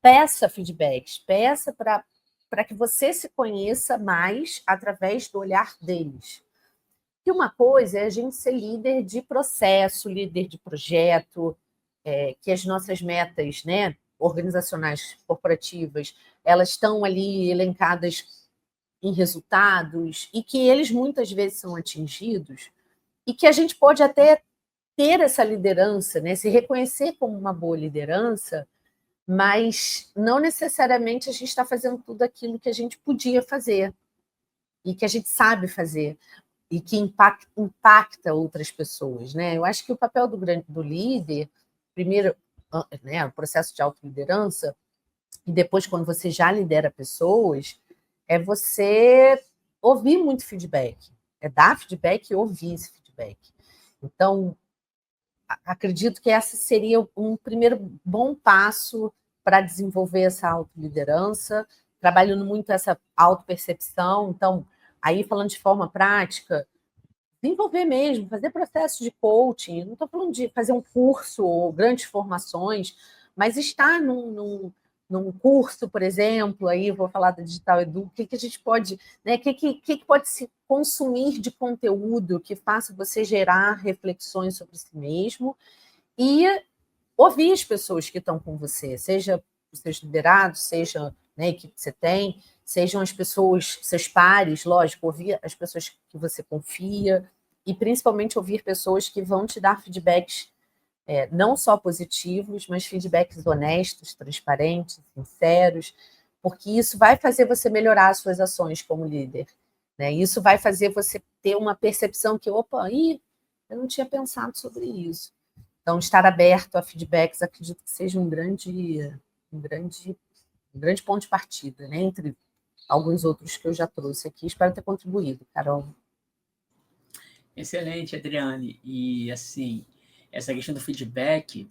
peça feedbacks, peça para que você se conheça mais através do olhar deles. E uma coisa é a gente ser líder de processo, líder de projeto, que as nossas metas, né, organizacionais, corporativas, elas estão ali elencadas em resultados e que eles muitas vezes são atingidos e que a gente pode até ter essa liderança, né, se reconhecer como uma boa liderança, mas não necessariamente a gente está fazendo tudo aquilo que a gente podia fazer e que a gente sabe fazer e que impacta outras pessoas, né? Eu acho que o papel do líder, primeiro, né, o processo de autoliderança, e depois, quando você já lidera pessoas, é você ouvir muito feedback, é dar feedback e ouvir esse feedback. Então, acredito que esse seria um primeiro bom passo para desenvolver essa autoliderança, trabalhando muito essa autopercepção. Então, aí falando de forma prática, desenvolver mesmo, fazer processo de coaching. Não estou falando de fazer um curso ou grandes formações, mas estar num curso, por exemplo, aí vou falar da Digital Edu, o que a gente pode, né, que pode se consumir de conteúdo que faça você gerar reflexões sobre si mesmo e ouvir as pessoas que estão com você, seja os seus liderados, seja, né, a equipe que você tem, sejam as pessoas, seus pares, lógico, ouvir as pessoas que você confia e principalmente ouvir pessoas que vão te dar feedbacks não só positivos, mas feedbacks honestos, transparentes, sinceros, porque isso vai fazer você melhorar as suas ações como líder, né? Isso vai fazer você ter uma percepção que, opa, eu não tinha pensado sobre isso. Então, estar aberto a feedbacks, acredito que seja um grande ponto de partida, né? Entre alguns outros que eu já trouxe aqui. Espero ter contribuído, Carol. Excelente, Adriane. E, assim, essa questão do feedback,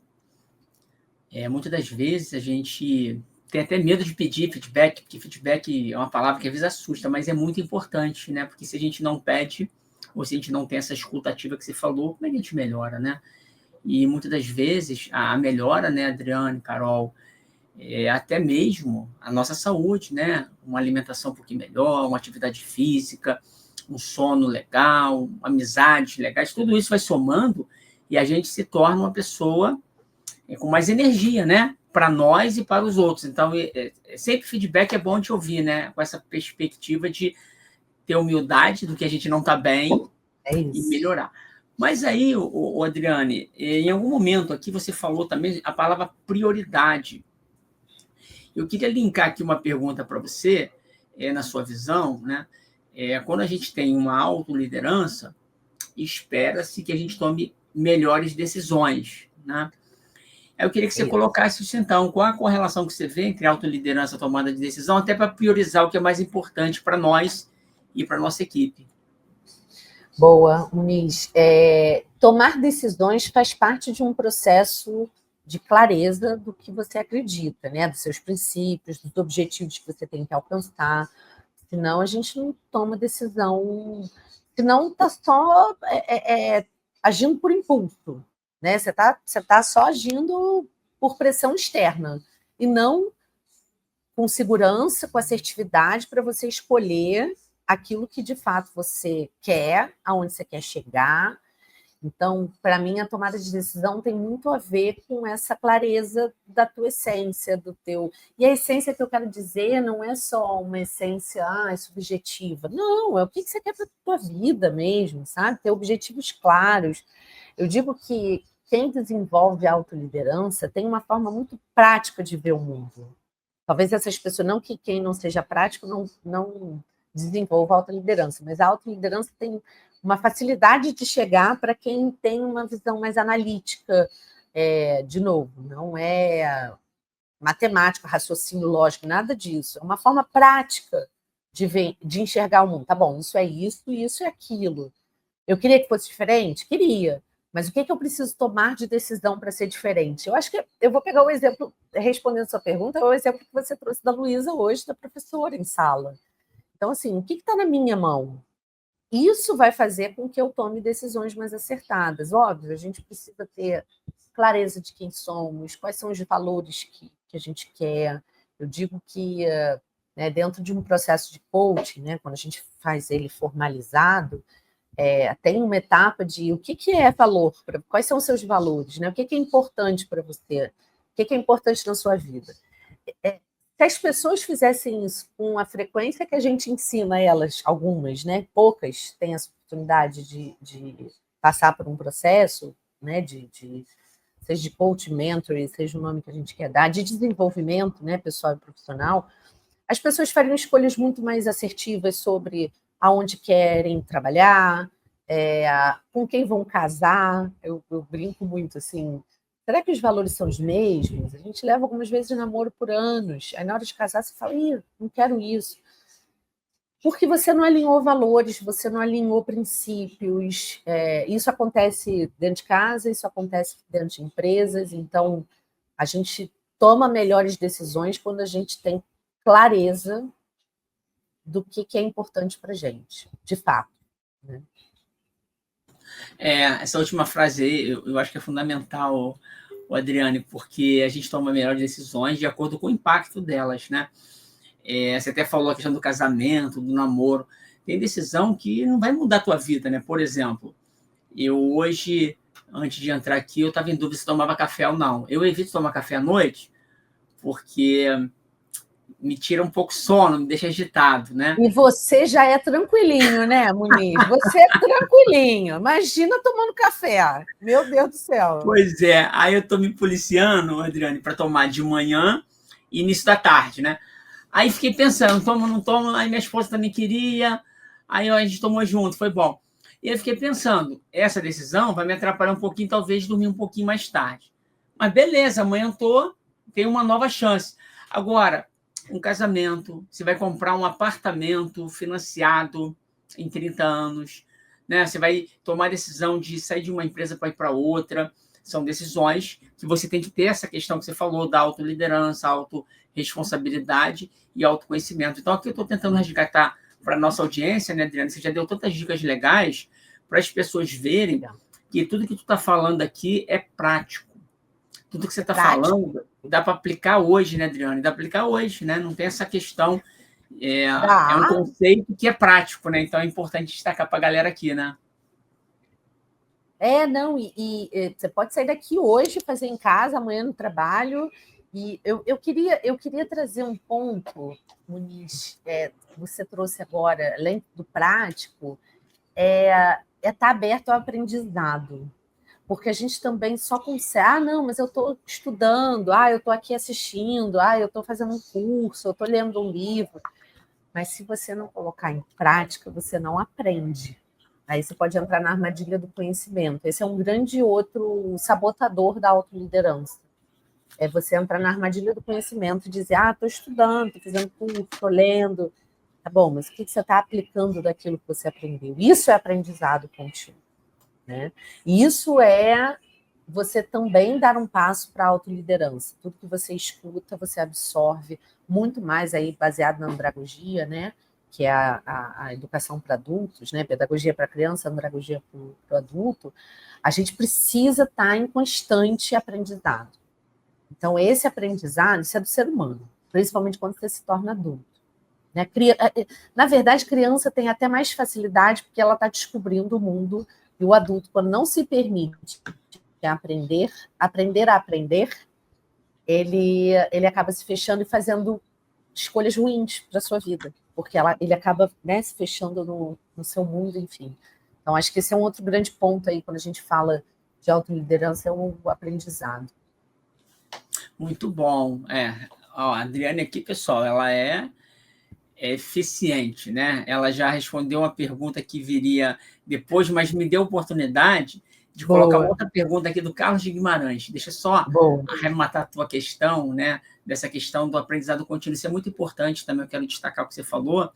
muitas das vezes a gente tem até medo de pedir feedback, porque feedback é uma palavra que às vezes assusta, mas é muito importante, né? Porque se a gente não pede, ou se a gente não tem essa escuta ativa que você falou, como é que a gente melhora, né? E muitas das vezes a melhora, né, Adriane, Carol, até mesmo a nossa saúde, né? Uma alimentação um pouquinho melhor, uma atividade física, um sono legal, amizades legais, tudo isso vai somando e a gente se torna uma pessoa com mais energia, né? Para nós e para os outros. Então, sempre feedback é bom de ouvir, né? Com essa perspectiva de ter humildade do que a gente não está bem e melhorar. Mas aí, Adriane, em algum momento aqui você falou também a palavra prioridade. Eu queria linkar aqui uma pergunta para você, na sua visão, né? Quando a gente tem uma autoliderança, espera-se que a gente tome melhores decisões, né? Eu queria que você colocasse isso, então, qual a correlação que você vê entre autoliderança e tomada de decisão, até para priorizar o que é mais importante para nós e para a nossa equipe. Boa, Muniz. Tomar decisões faz parte de um processo de clareza do que você acredita, né? Dos seus princípios, dos objetivos que você tem que alcançar. Senão a gente não toma decisão, senão está só agindo por impulso, né? Você tá só agindo por pressão externa e não com segurança, com assertividade para você escolher aquilo que de fato você quer, aonde você quer chegar. Então, para mim, a tomada de decisão tem muito a ver com essa clareza da tua essência, do teu. E a essência que eu quero dizer não é só uma essência subjetiva. Não, é o que você quer para a tua vida mesmo, sabe? Ter objetivos claros. Eu digo que quem desenvolve autoliderança tem uma forma muito prática de ver o mundo. Talvez essas pessoas, não que quem não seja prático não desenvolva autoliderança, mas a autoliderança tem uma facilidade de chegar para quem tem uma visão mais analítica, de novo, não é matemática, raciocínio lógico, nada disso. É uma forma prática de enxergar o mundo. Tá bom, isso é isso e isso é aquilo. Eu queria que fosse diferente? Queria. Mas o que eu preciso tomar de decisão para ser diferente? Eu acho que eu vou pegar o exemplo, respondendo a sua pergunta, o exemplo que você trouxe da Luísa hoje, da professora em sala. Então, assim, o que está na minha mão? Isso vai fazer com que eu tome decisões mais acertadas. Óbvio, a gente precisa ter clareza de quem somos, quais são os valores que a gente quer. Eu digo que, né, dentro de um processo de coaching, né, quando a gente faz ele formalizado, tem uma etapa de o que é valor, quais são os seus valores, né? O que é importante para você, o que é importante na sua vida. Se as pessoas fizessem isso com a frequência que a gente ensina elas, algumas, né? Poucas têm essa oportunidade de passar por um processo, né? Seja de coach, mentor, seja o nome que a gente quer dar, de desenvolvimento, né? Pessoal e profissional, as pessoas fariam escolhas muito mais assertivas sobre aonde querem trabalhar, com quem vão casar. Eu brinco muito assim. Será que os valores são os mesmos? A gente leva algumas vezes de namoro por anos. Aí, na hora de casar, você fala, ih, não quero isso. Porque você não alinhou valores, você não alinhou princípios. Isso acontece dentro de casa, isso acontece dentro de empresas. Então, a gente toma melhores decisões quando a gente tem clareza do que é importante para a gente, de fato. Né? Essa última frase aí, eu acho que é fundamental, o Adriane, porque a gente toma melhores decisões de acordo com o impacto delas, né? Você até falou a questão do casamento, do namoro. Tem decisão que não vai mudar a tua vida, né? Por exemplo, eu hoje, antes de entrar aqui, eu estava em dúvida se tomava café ou não. Eu evito tomar café à noite, porque me tira um pouco sono, me deixa agitado, né? E você já é tranquilinho, né, Muniz? Você é tranquilinho. Imagina tomando café. Meu Deus do céu. Pois é, aí eu tô me policiando, Adriane, para tomar de manhã e início da tarde, né? Aí fiquei pensando, tomo, não tomo, aí minha esposa também queria, aí a gente tomou junto, foi bom. E eu fiquei pensando, essa decisão vai me atrapalhar um pouquinho, talvez dormir um pouquinho mais tarde. Mas beleza, amanhã eu tenho uma nova chance. Agora, um casamento, você vai comprar um apartamento financiado em 30 anos, né? Você vai tomar a decisão de sair de uma empresa para ir para outra. São decisões que você tem que ter essa questão que você falou da autoliderança, autorresponsabilidade e autoconhecimento. Então, aqui eu estou tentando resgatar para a nossa audiência, né, Adriana? Você já deu tantas dicas legais para as pessoas verem que tudo que tu está falando aqui é prático. Tudo que você está falando dá para aplicar hoje, né, Adriana? Dá para aplicar hoje, né? Não tem essa questão. É um conceito que é prático, né? Então é importante destacar para a galera aqui, né? Não, e você pode sair daqui hoje, fazer em casa, amanhã no trabalho. E eu queria trazer um ponto, Muniz, que você trouxe agora, além do prático, estar aberto ao aprendizado. Porque a gente também só consegue, não, mas eu estou estudando, eu estou aqui assistindo, eu estou fazendo um curso, eu estou lendo um livro. Mas se você não colocar em prática, você não aprende. Aí você pode entrar na armadilha do conhecimento. Esse é um grande outro sabotador da autoliderança. É você entrar na armadilha do conhecimento e dizer, estou estudando, estou fazendo curso, estou lendo. Tá bom, mas o que você está aplicando daquilo que você aprendeu? Isso é aprendizado contínuo. Né? E isso é você também dar um passo para a autoliderança. Tudo que você escuta, você absorve muito mais aí baseado na andragogia, né? Que é a educação para adultos, né? Pedagogia para criança, andragogia para o adulto. A gente precisa estar em constante aprendizado. Então, esse aprendizado, isso é do ser humano, principalmente quando você se torna adulto. Né? Na verdade, criança tem até mais facilidade porque ela está descobrindo o mundo, e o adulto, quando não se permite aprender a aprender, ele acaba se fechando e fazendo escolhas ruins para a sua vida, porque ele acaba, né, se fechando no seu mundo, enfim. Então, acho que esse é um outro grande ponto aí, quando a gente fala de autoliderança, é o aprendizado. Muito bom. A Adriane aqui, pessoal, ela é eficiente, né? Ela já respondeu uma pergunta que viria depois, mas me deu a oportunidade de colocar Boa, outra pergunta aqui do Carlos de Guimarães. Deixa só boa. arrematar a tua questão, né? Dessa questão do aprendizado contínuo. Isso é muito importante também, eu quero destacar o que você falou,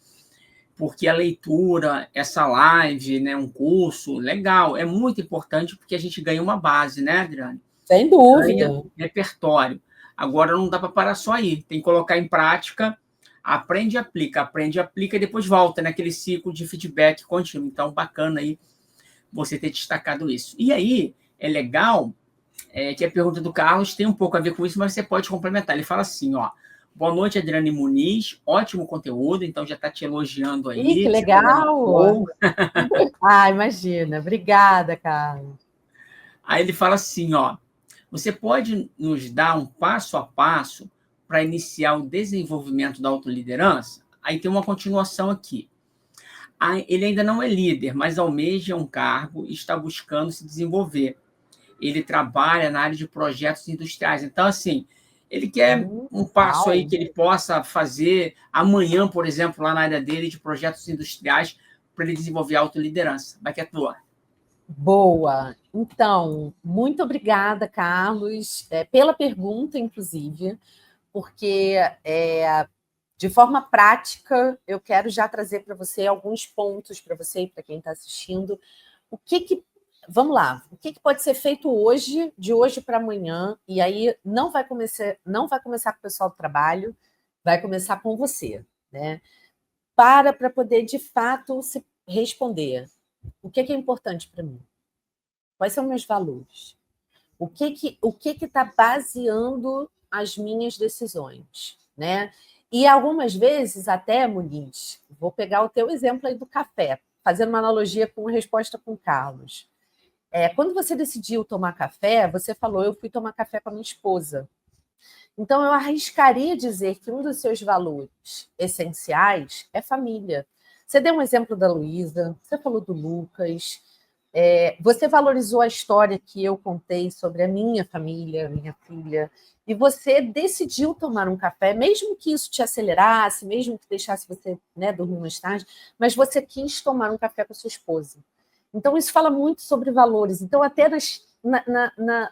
porque a leitura, essa live, né, um curso, legal, é muito importante porque a gente ganha uma base, né, Adriane? Sem Ganha dúvida. repertório. Agora não dá para parar só aí, tem que colocar em prática, aprende e aplica e depois volta naquele ciclo de feedback contínuo. Então, bacana aí você ter destacado isso. E aí, é legal que a pergunta do Carlos tem um pouco a ver com isso, mas você pode complementar. Ele fala assim, ó, boa noite, Adriane Muniz, ótimo conteúdo, então já está te elogiando Ih, que aí, você está dando legal! show. Ah, imagina. Obrigada, Carlos. Aí ele fala assim, ó, você pode nos dar um passo a passo para iniciar o desenvolvimento da autoliderança? Aí tem uma continuação aqui. Ele ainda não é líder, mas almeja um cargo e está buscando se desenvolver. Ele trabalha na área de projetos industriais. Então, assim, ele quer um passo aí Uau! que ele possa fazer amanhã, por exemplo, lá na área dele de projetos industriais, para ele desenvolver a autoliderança. Vai que é tua. Boa. Então, muito obrigada, Carlos, pela pergunta, inclusive, porque de forma prática eu quero já trazer para você alguns pontos para você e para quem está assistindo. O que que Vamos lá, o que pode ser feito hoje, de hoje para amanhã, e aí não vai começar com o pessoal do trabalho, vai começar com você, né? Para poder de fato se responder. O que é importante para mim? Quais são meus valores? O que está baseando as minhas decisões, né? E algumas vezes até, Muniz, vou pegar o teu exemplo aí do café, fazendo uma analogia com a resposta com o Carlos. Quando você decidiu tomar café, você falou, eu fui tomar café com a minha esposa. Então, eu arriscaria dizer que um dos seus valores essenciais é família. Você deu um exemplo da Luísa, você falou do Lucas, você valorizou a história que eu contei sobre a minha família, minha filha, e você decidiu tomar um café, mesmo que isso te acelerasse, mesmo que deixasse você, né, dormir mais tarde, mas você quis tomar um café com a sua esposa. Então, isso fala muito sobre valores. Então, até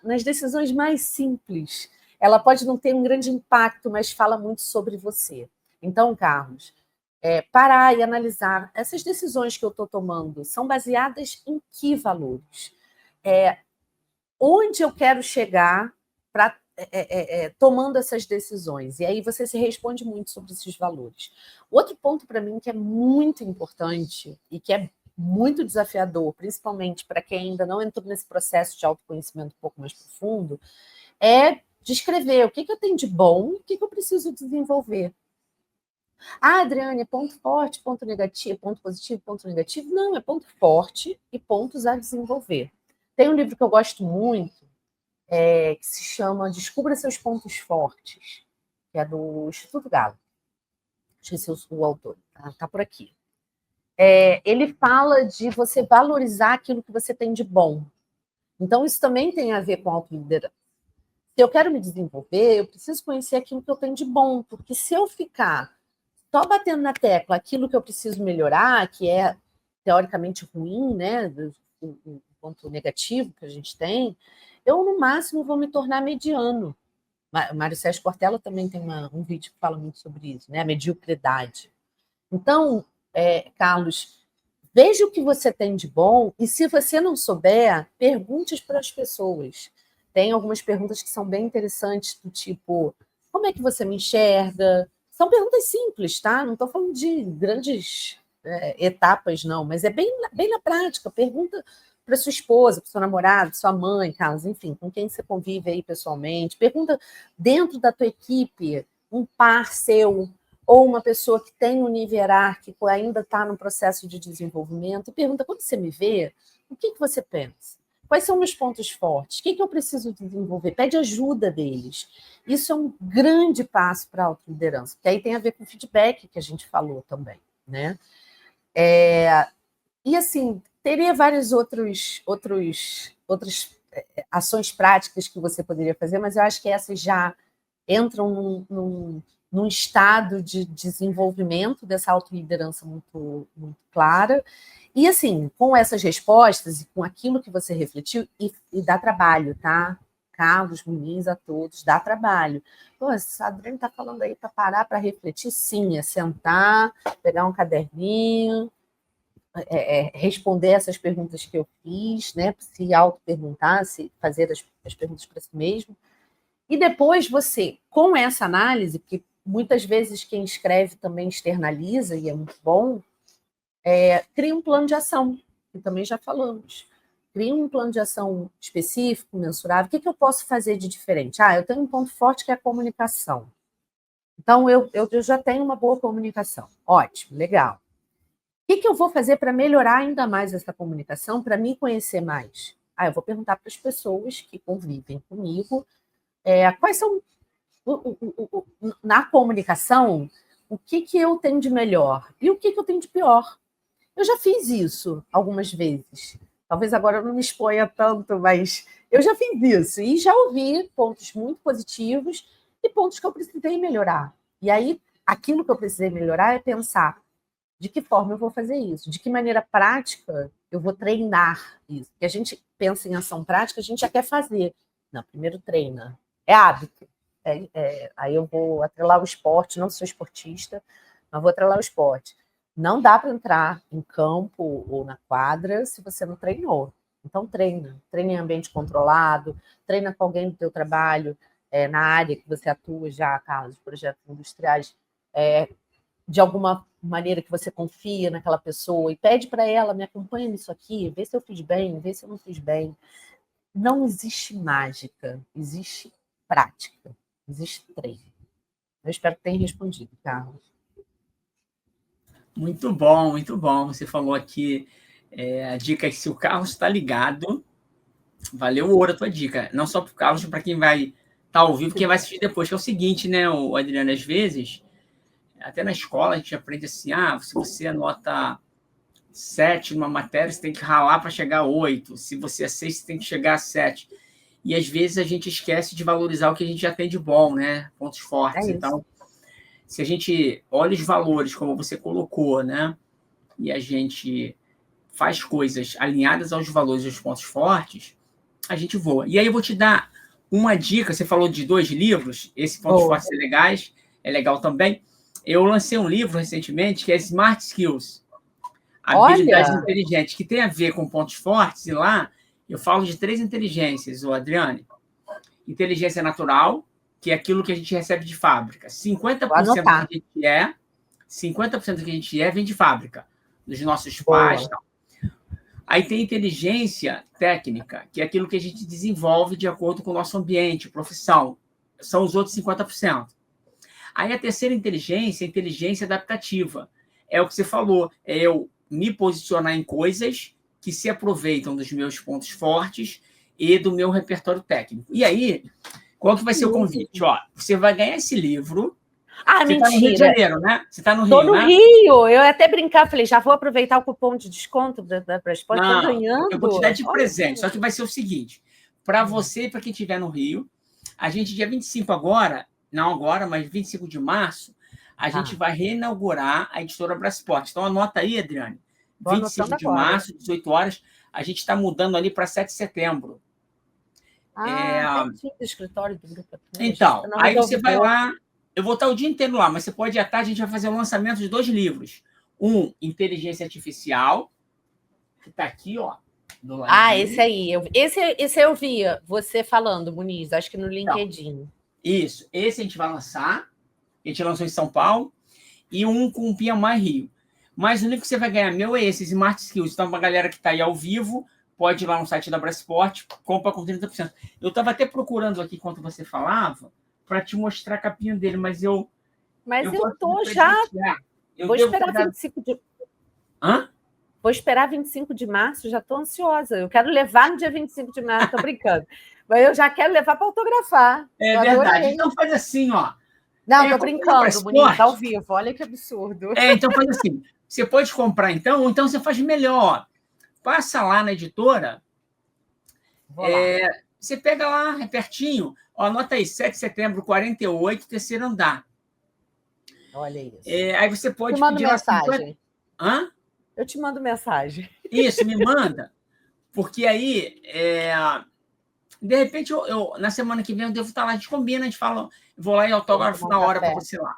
nas decisões mais simples, ela pode não ter um grande impacto, mas fala muito sobre você. Então, Carlos, parar e analisar essas decisões que eu estou tomando são baseadas em que valores? Onde eu quero chegar tomando essas decisões? E aí você se responde muito sobre esses valores. Outro ponto para mim que é muito importante e que é muito desafiador, principalmente para quem ainda não entrou nesse processo de autoconhecimento um pouco mais profundo, é descrever o que eu tenho de bom, o que eu preciso desenvolver. Ah, Adriane, é ponto forte, ponto negativo, ponto positivo, ponto negativo? Não, é ponto forte e pontos a desenvolver. Tem um livro que eu gosto muito, que se chama Descubra Seus Pontos Fortes, que é do Instituto Galo. Esqueci o autor, tá por aqui. Ele fala de você valorizar aquilo que você tem de bom. Então, isso também tem a ver com autoliderança. Se eu quero me desenvolver, eu preciso conhecer aquilo que eu tenho de bom, porque se eu ficar só batendo na tecla aquilo que eu preciso melhorar, que é teoricamente ruim, né, o ponto negativo que a gente tem, eu no máximo vou me tornar mediano. O Mário Sérgio Cortella também tem um vídeo que fala muito sobre isso, né, a mediocridade. Então, Carlos, veja o que você tem de bom e se você não souber, pergunte para as pessoas. Tem algumas perguntas que são bem interessantes, do tipo, como é que você me enxerga? São perguntas simples, tá? Não estou falando de grandes etapas, não, mas é bem na prática. Pergunta para sua esposa, para seu namorado, sua mãe, Carlos, enfim, com quem você convive aí pessoalmente. Pergunta dentro da tua equipe, um par seu, ou uma pessoa que tem um nível hierárquico, ainda está no processo de desenvolvimento, e pergunta, quando você me vê, o que você pensa? Quais são meus pontos fortes? O que eu preciso desenvolver? Pede ajuda deles. Isso é um grande passo para a autoliderança, porque aí tem a ver com o feedback que a gente falou também, né? E assim, teria várias outras ações práticas que você poderia fazer, mas eu acho que essas já entram num estado de desenvolvimento dessa autoliderança muito, muito clara. E, assim, com essas respostas e com aquilo que você refletiu, e dá trabalho, tá? Carlos, Muniz, a todos, dá trabalho. Pô, a Adriane está falando aí para parar para refletir? Sim, é sentar, pegar um caderninho, responder essas perguntas que eu fiz, né? Se auto-perguntar, se fazer as perguntas para si mesmo. E depois você, com essa análise, que muitas vezes quem escreve também externaliza, e é muito bom, cria um plano de ação, que também já falamos. Cria um plano de ação específico, mensurável. O que eu posso fazer de diferente? Eu tenho um ponto forte que é a comunicação. Então, eu já tenho uma boa comunicação. Ótimo, legal. O que eu vou fazer para melhorar ainda mais essa comunicação, para me conhecer mais? Eu vou perguntar para as pessoas que convivem comigo quais são, na comunicação, o que eu tenho de melhor e o que eu tenho de pior. Eu já fiz isso algumas vezes. Talvez agora eu não me exponha tanto, mas eu já fiz isso. E já ouvi pontos muito positivos e pontos que eu precisei melhorar. E aí, aquilo que eu precisei melhorar é pensar de que forma eu vou fazer isso, de que maneira prática eu vou treinar isso. Porque a gente pensa em ação prática, a gente já quer fazer. Não, primeiro treina. É hábito. Aí eu vou atrelar o esporte, não sou esportista, mas vou atrelar o esporte. Não dá para entrar em campo ou na quadra se você não treinou. Então, treina em ambiente controlado, treina com alguém do teu trabalho, na área que você atua já, Carlos, projetos industriais, de alguma maneira que você confia naquela pessoa e pede para ela, me acompanha nisso aqui, vê se eu fiz bem, vê se eu não fiz bem. Não existe mágica, existe prática, existe treino. Eu espero que tenha respondido, Carlos. Muito bom, muito bom. Você falou aqui a dica é que se o Carlos está ligado, valeu o ouro a tua dica. Não só para o Carlos, para quem vai estar ao vivo, quem vai assistir depois, que é o seguinte, né, Adriano, às vezes, até na escola a gente aprende assim, se você anota 7 numa matéria, você tem que ralar para chegar a 8. Se você é 6, você tem que chegar a 7. E às vezes a gente esquece de valorizar o que a gente já tem de bom, né? Pontos fortes. Então, se a gente olha os valores, como você colocou, né? E a gente faz coisas alinhadas aos valores e aos pontos fortes, a gente voa. E aí eu vou te dar uma dica. Você falou de 2 livros, esse Pontos Fortes e Legais, é legal também. Eu lancei um livro recentemente que é Smart Skills, Habilidades Inteligentes, que tem a ver com pontos fortes, e lá eu falo de 3 inteligências, Adriane. Inteligência natural, que é aquilo que a gente recebe de fábrica. 50% do que a gente 50% do que a gente vem de fábrica, dos nossos pais. Tal. Aí tem inteligência técnica, que é aquilo que a gente desenvolve de acordo com o nosso ambiente, profissão. São os outros 50%. Aí a terceira inteligência é a inteligência adaptativa. É o que você falou, é eu me posicionar em coisas que se aproveitam dos meus pontos fortes e do meu repertório técnico. E aí, qual que vai ser o convite? Você vai ganhar esse livro. Você mentira. Está no Rio de Janeiro, né? Você está no Rio, né? Estou no Rio. Eu até brincar, falei, já vou aproveitar o cupom de desconto da Presport. Estou ganhando. Eu vou te dar de presente, só que vai ser o seguinte, para você e para quem estiver no Rio, a gente, dia 25 agora, não agora, mas 25 de março, a gente vai reinaugurar a editora Brassport. Então, anota aí, Adriane. 25 de março, 18 horas, a gente está mudando ali para 7 de setembro. Pertinho do escritório do grupo. Então, aí você vai lá, eu vou estar o dia inteiro lá, mas você pode ir à tarde, a gente vai fazer o lançamento de 2 livros. Um, Inteligência Artificial, que está aqui, ó. Do ladinho. Esse aí. Esse eu via você falando, Muniz, acho que no LinkedIn. Então, isso. Esse a gente vai lançar. A gente lançou em São Paulo. E um com o PMI Rio. Mas o livro que você vai ganhar meu é esse, Smart Skills. Então, para a galera que está aí ao vivo, pode ir lá no site da Brassport, compra com 30%. Eu estava até procurando aqui enquanto você falava, para te mostrar a capinha dele, mas eu... Mas eu estou já... Vou esperar 25 de... Hã? Vou esperar 25 de março, já estou ansiosa. Eu quero levar no dia 25 de março, estou brincando. Mas eu já quero levar para autografar. É verdade. Então faz assim, ó. Não, estou brincando, bonito, ao vivo. Olha que absurdo. Então faz assim. Você pode comprar, então, ou então você faz melhor. Passa lá na editora. Você pega lá, é pertinho. Ó, anota aí, 7 de setembro, 48, terceiro andar. Olha isso. Aí você pode te mando pedir lá 50... mensagem. Hã? Eu te mando mensagem. Isso, me manda. Porque aí, de repente, na semana que vem eu devo estar lá, a gente combina, a gente fala, eu vou lá e autógrafo na hora para você lá.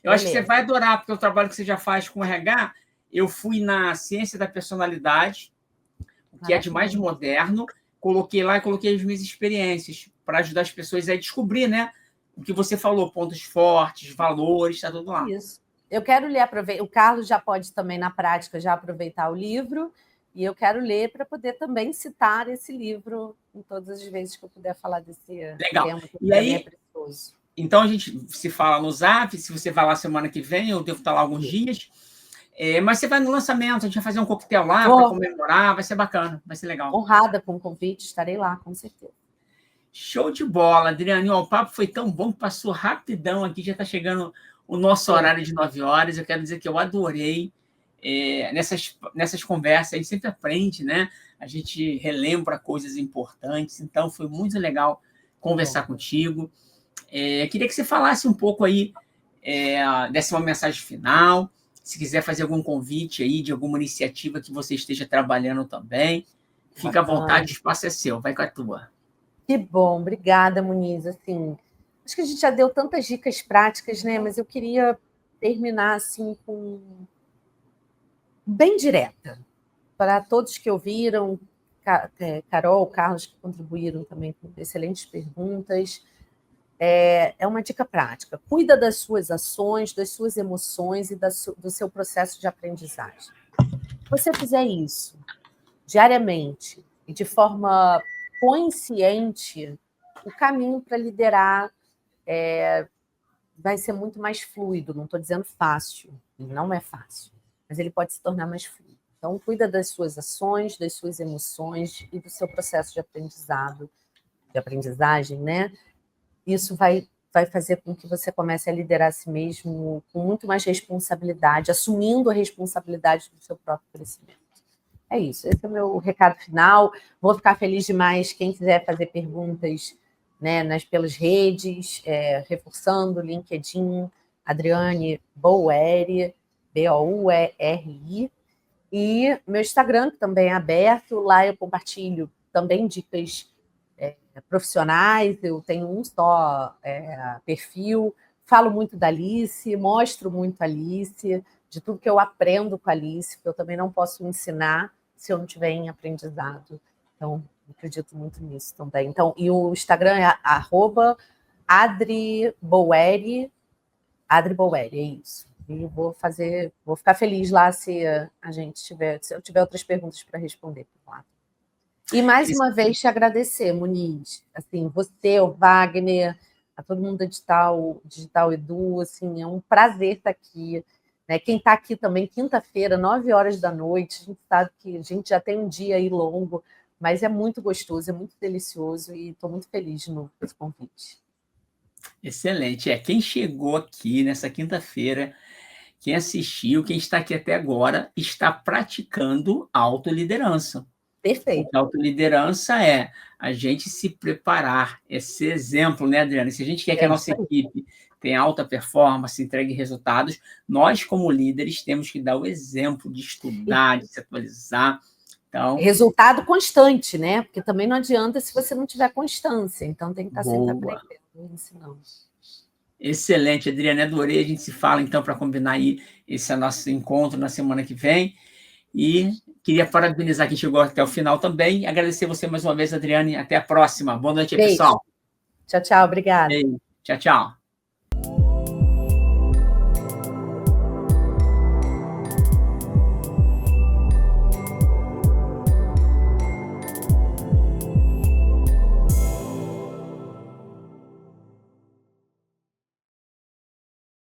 Eu acho que você vai adorar, porque o trabalho que você já faz com o RH, eu fui na ciência da personalidade, o que é de mais moderno, coloquei lá e coloquei as minhas experiências para ajudar as pessoas a descobrir, né? O que você falou, pontos fortes, valores, está tudo lá. Isso. Eu quero ler, o Carlos já pode também, na prática, já aproveitar o livro, e eu quero ler para poder também citar esse livro em todas as vezes que eu puder falar desse tema, que para mim é precioso. Então, a gente se fala no Zap, se você vai lá semana que vem, eu devo estar lá alguns dias, mas você vai no lançamento, a gente vai fazer um coquetel lá para comemorar, vai ser bacana, vai ser legal. Honrada com o convite, estarei lá, com certeza. Show de bola, Adriane. O papo foi tão bom que passou rapidão aqui, já está chegando o nosso horário de 9 horas. Eu quero dizer que eu adorei nessas conversas, a gente sempre aprende, né? A gente relembra coisas importantes, então foi muito legal conversar contigo. Queria que você falasse um pouco aí, desse uma mensagem final, se quiser fazer algum convite aí de alguma iniciativa que você esteja trabalhando também, fica à vontade, o espaço é seu, vai com a tua. Que bom, obrigada, Muniz. Assim, acho que a gente já deu tantas dicas práticas, né? Mas eu queria terminar assim com bem direta para todos que ouviram, Carol, Carlos, que contribuíram também com excelentes perguntas. É uma dica prática. Cuida das suas ações, das suas emoções e do seu processo de aprendizagem. Se você fizer isso diariamente e de forma consciente, o caminho para liderar vai ser muito mais fluido. Não estou dizendo fácil, não é fácil, mas ele pode se tornar mais fluido. Então, cuida das suas ações, das suas emoções e do seu processo de aprendizagem, né? Isso vai fazer com que você comece a liderar a si mesmo com muito mais responsabilidade, assumindo a responsabilidade do seu próprio crescimento. É isso, esse é o meu recado final. Vou ficar feliz demais quem quiser fazer perguntas, né, pelas redes, reforçando, LinkedIn, Adriane Boueri, Boueri, e meu Instagram, que também é aberto, lá eu compartilho também dicas profissionais, eu tenho um só perfil, falo muito da Alice, mostro muito a Alice, de tudo que eu aprendo com a Alice, porque eu também não posso ensinar se eu não tiver em aprendizado. Então, acredito muito nisso também. Então, e o Instagram é @AdriBoueri, é isso. E vou ficar feliz lá se eu tiver outras perguntas para responder por lá. E mais uma vez te agradecer, Muniz. Assim, você, o Wagner, a todo mundo da Digital Edu, assim, é um prazer estar aqui. Né? Quem está aqui também, quinta-feira, 9 horas da noite, a gente sabe que a gente já tem um dia aí longo, mas é muito gostoso, é muito delicioso e estou muito feliz de novo com esse convite. Excelente. Quem chegou aqui nessa quinta-feira, quem assistiu, quem está aqui até agora, está praticando autoliderança. Perfeito. Porque a autoliderança é a gente se preparar, esse exemplo, né, Adriana? Se a gente quer que a nossa equipe tenha alta performance, entregue resultados, nós, como líderes, temos que dar o exemplo de estudar, de se atualizar. Então, resultado constante, né? Porque também não adianta se você não tiver constância. Então, tem que estar sempre aprendendo, ensinando. Excelente, Adriana, adorei. A gente se fala, então, para combinar aí esse nosso encontro na semana que vem. E queria parabenizar quem chegou até o final também. Agradecer você mais uma vez, Adriane. Até a próxima. Boa noite, pessoal. Tchau, tchau. Obrigada. Tchau, tchau.